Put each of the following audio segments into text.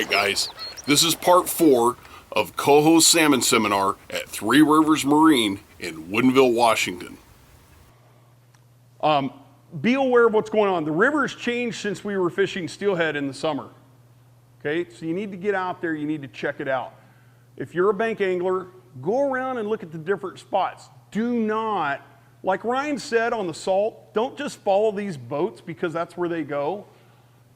right, guys, this is part 4 of Coho's Salmon Seminar at Three Rivers Marine in Woodinville, Washington. Be aware of what's going on. The river has changed since we were fishing steelhead in the summer. Okay, so you need to get out there, you need to check it out. If you're a bank angler, go around and look at the different spots. Do not, like Ryan said on the salt, don't just follow these boats because that's where they go.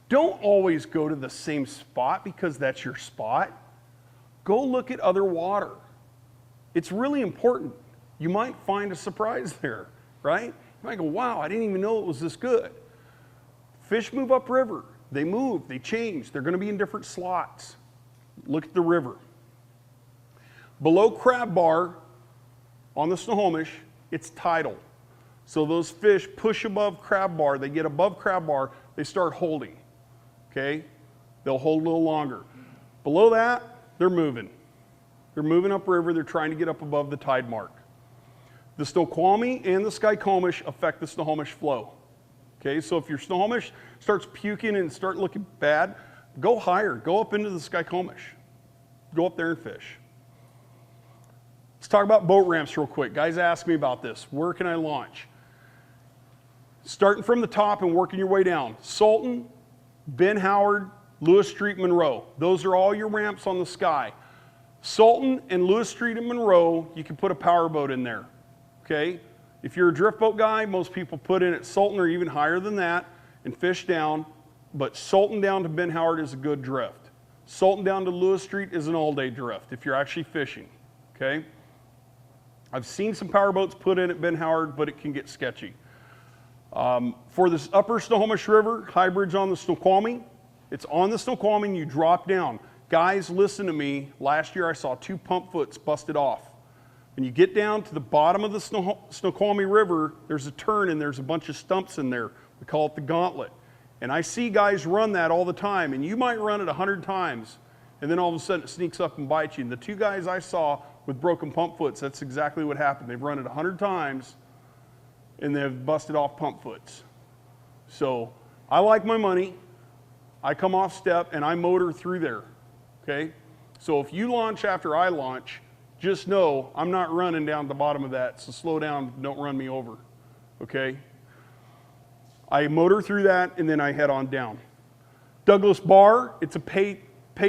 Don't always go to the same spot because that's your spot. Go look at other water. It's really important. You might find a surprise there, right? You might go, wow, I didn't even know it was this good. Fish move upriver. They move, they change. They're going to be in different slots. Look at the river. Below crab bar on the Snohomish, it's tidal. So those fish push above crab bar. They get above crab bar, they start holding. Okay? They'll hold a little longer. Below that, they're moving. They're moving upriver. They're trying to get up above the tide mark. The Snoqualmie and the Skykomish affect the Snohomish flow. Okay, so if your Snohomish starts puking and start looking bad, go higher. Go up into the Skykomish. Go up there and fish. Let's talk about boat ramps real quick. Guys ask me about this. Where can I launch? Starting from the top and working your way down. Sultan, Ben Howard, Lewis Street, Monroe. Those are all your ramps on the Sky. Sultan and Lewis Street and Monroe, you can put a power boat in there. Okay? If you're a drift boat guy, most people put in at Sultan or even higher than that and fish down. But Sultan down to Ben Howard is a good drift. Sultan down to Lewis Street is an all-day drift if you're actually fishing. Okay? I've seen some power boats put in at Ben Howard, but it can get sketchy. For this upper Snohomish River, high bridge on the Snoqualmie, it's on the Snoqualmie and you drop down. Guys, listen to me. Last year I saw 2 pump foots busted off. When you get down to the bottom of the Snoqualmie River, there's a turn and there's a bunch of stumps in there. We call it the gauntlet. And I see guys run that all the time, and you might run it 100 times, and then all of a sudden it sneaks up and bites you. And the 2 guys I saw with broken pump foots, that's exactly what happened. They've run it 100 times, and they've busted off pump foots. So I like my money. I come off step, and I motor through there, okay? So if you launch after I launch, just know I'm not running down the bottom of that, so slow down, don't run me over, okay? I motor through that, and then I head on down. Douglas Bar, it's a pay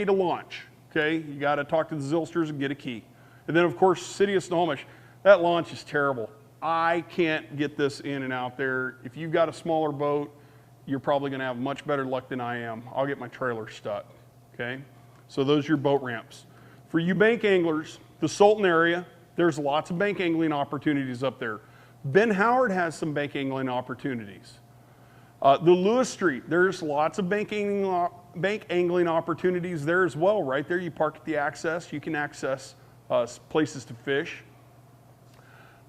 to launch, okay? You got to talk to the Zilsters and get a key. And then, of course, City of Snohomish, that launch is terrible. I can't get this in and out there. If you've got a smaller boat, you're probably going to have much better luck than I am. I'll get my trailer stuck, okay? So those are your boat ramps. For you bank anglers, the Sultan area, there's lots of bank angling opportunities up there. Ben Howard has some bank angling opportunities. The Lewis Street, there's lots of bank angling opportunities there as well. Right there, you park at the access, you can access places to fish.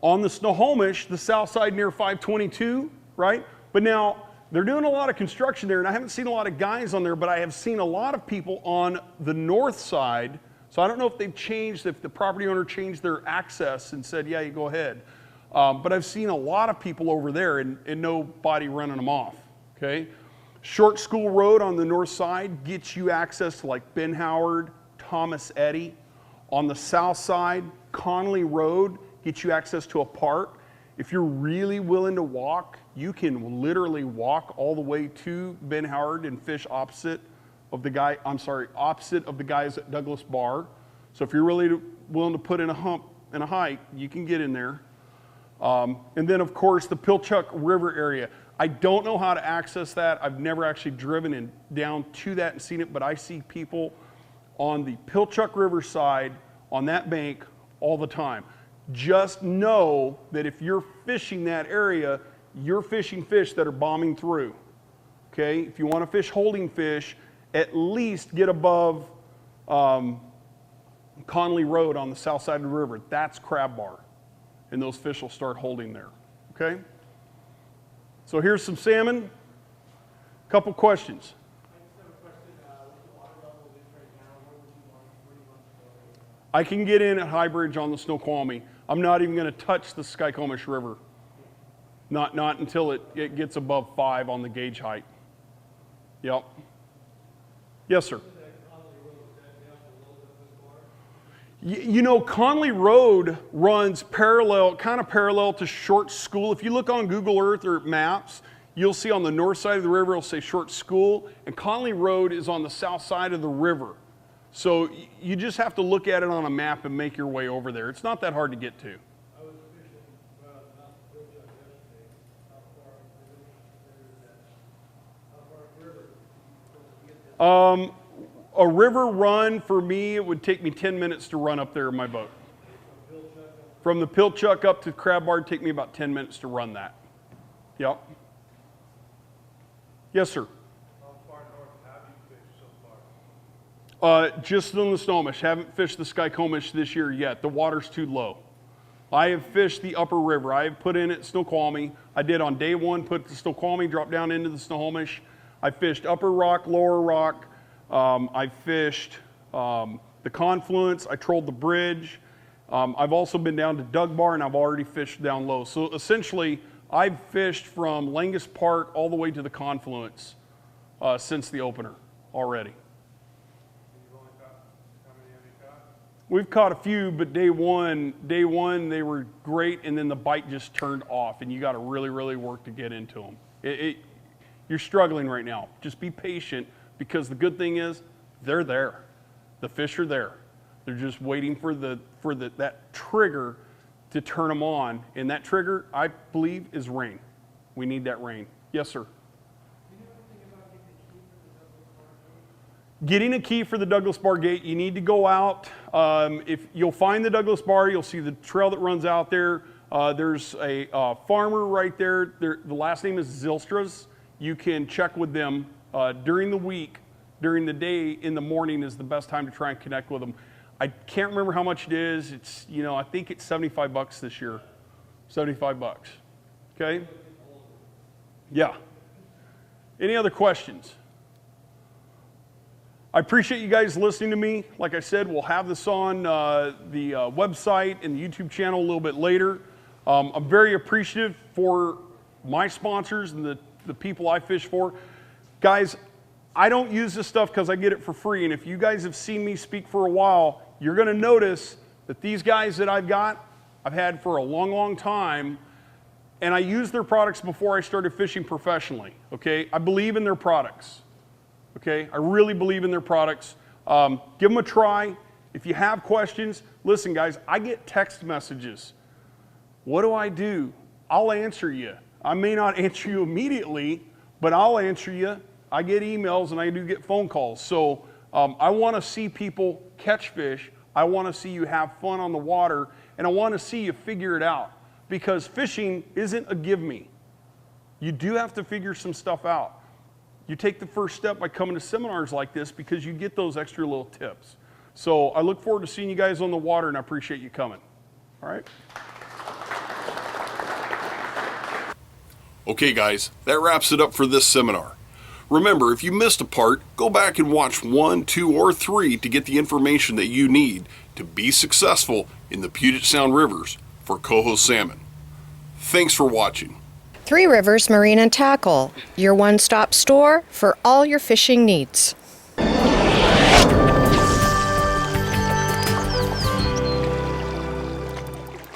On the Snohomish, the south side near 522, right? But now, they're doing a lot of construction there, and I haven't seen a lot of guys on there, but I have seen a lot of people on the north side. So I don't know if they've changed, if the property owner changed their access and said, yeah, you go ahead. But I've seen a lot of people over there and nobody running them off, okay? Short School Road on the north side gets you access to like Ben Howard, Thomas Eddy. On the south side, Conley Road gets you access to a park. If you're really willing to walk, you can literally walk all the way to Ben Howard and fish opposite of the guys at Douglas Bar. So if you're really willing to put in a hump and a hike, you can get in there. And then, of course, the Pilchuck River area. I don't know how to access that. I've never actually driven down to that and seen it, but I see people on the Pilchuck River side on that bank all the time. Just know that if you're fishing that area, you're fishing fish that are bombing through. Okay? If you want to fish holding fish, at least get above Conley Road on the south side of the river. That's crab bar. And those fish will start holding there. Okay? So here's some salmon. Couple questions. I can get in at High Bridge on the Snoqualmie. I'm not even going to touch the Skykomish River. Not until it gets above 5 on the gauge height. Yep. Yes, sir. You know, Conley Road runs parallel, kind of parallel to Short School. If you look on Google Earth or maps, you'll see on the north side of the river, it'll say Short School, and Conley Road is on the south side of the river. So you just have to look at it on a map and make your way over there. It's not that hard to get to. I was fishing Mount Puget yesterday. How far river to get there? A river run, for me, it would take me 10 minutes to run up there in my boat. From the Pilchuck up to Crab Bar, it'd take me about 10 minutes to run that. Yep. Yes, sir. How far north have you fished so far? Just on the Snohomish. Haven't fished the Skykomish this year yet. The water's too low. I have fished the upper river. I have put in at Snoqualmie. I did on day one, put the Snoqualmie, drop down into the Snohomish. I fished upper rock, lower rock. I fished the confluence. I trolled the bridge. I've also been down to Doug Bar, and I've already fished down low. So essentially, I've fished from Langus Park all the way to the confluence since the opener already. You've only caught, how many have you caught? We've caught a few, but day one they were great, and then the bite just turned off, and you got to really, really work to get into them. You're struggling right now. Just be patient, because the good thing is they're there. The fish are there. They're just waiting for that trigger to turn them on, and that trigger, I believe, is rain. We need that rain. Yes, sir. Getting a key for the Douglas Bar Gate, you need to go out. If you'll find the Douglas Bar, you'll see the trail that runs out there. There's a farmer right there. The last name is Zylstra's. You can check with them during the week. During the day, in the morning is the best time to try and connect with them. I can't remember how much it is. It's, I think it's $75 this year. $75. Okay? Yeah. Any other questions? I appreciate you guys listening to me. Like I said, we'll have this on the website and the YouTube channel a little bit later. I'm very appreciative for my sponsors and the people I fish for. Guys, I don't use this stuff because I get it for free. And if you guys have seen me speak for a while, you're going to notice that these guys that I've had for a long, long time, and I used their products before I started fishing professionally, okay? I believe in their products, okay? I really believe in their products. Give them a try. If you have questions, listen, guys, I get text messages. What do? I'll answer you. I may not answer you immediately, but I'll answer you. I get emails and I do get phone calls. So I want to see people catch fish. I want to see you have fun on the water, and I want to see you figure it out, because fishing isn't a give me. You do have to figure some stuff out. You take the first step by coming to seminars like this, because you get those extra little tips. So I look forward to seeing you guys on the water, and I appreciate you coming. All right? Okay, guys, that wraps it up for this seminar. Remember, if you missed a part, go back and watch 1, 2, or 3 to get the information that you need to be successful in the Puget Sound Rivers for Coho salmon. Thanks for watching. Three Rivers Marine and Tackle, your one-stop store for all your fishing needs.